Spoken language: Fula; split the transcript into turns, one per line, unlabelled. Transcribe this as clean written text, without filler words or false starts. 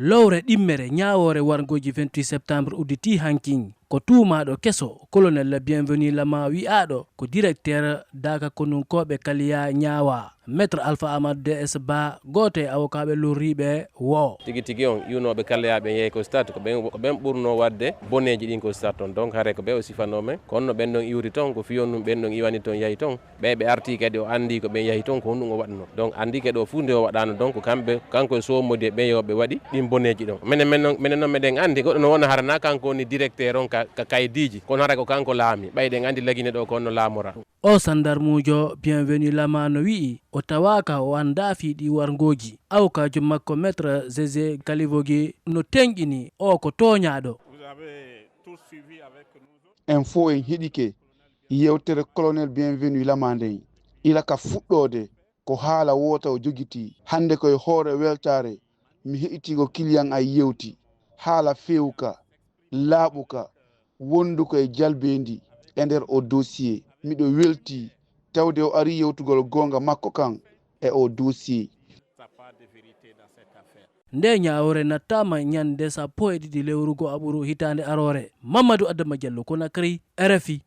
lowre ɗimmere ñawore wargoji 28 septembre udditi hanking ko tuumaɗo keso colonel la bienvenu lama wi'aɗo ko directeur daka konunkoɓe kaliya ñaawa maître alpha amadou ds ba goto e avocat lorriɓe wo
tigi tigi on iwnoɓe kalleyaɓe yeey ko stade ko ɓen ɓurno wadde bonneji ɗin ko stade toon donc haare ko ɓe o sifanomen kono ɓen ɗon iwri toon ko fiyon ɗum ɓen ɗon iwani toon yahi toon ɓe arti kadi o andi ko ɓen yahi toon ko honɗum o waɗno donc andi kadi o fu nde o waɗano donc kamɓe kanko e sommodi ɓen yoɓe waɗi ɗin bonneji ɗon minen noon meɗen andi goɗɗo no wona harana kanko woni directeur on ka kaydiji kono hara ko kanko laami ɓayɗen andi lagine ɗo ko onno laamora
o sandarmujo bienvenu lama no wi'i o tawaka o anda fiiɗi wargoji awkajo makko maître zézé kalivogi no teŋƴini o ko toñaɗo
info en heɗike yewtere colonel bienvenu lama nden ila ka fuɗɗode ko haala wota o jogiti hande koye hoore weltare mi heɗitigo client ay yewti haala fewka laaɓuka wonduko e jalbendi e nder o dossier miɗo welti tawde o ari yewtugol gonga makko kan e o dossier
nde ñawore nattama ñande 12 lewru go aɓuru hitande arore Mamadou Adama Diallo Conakry RFI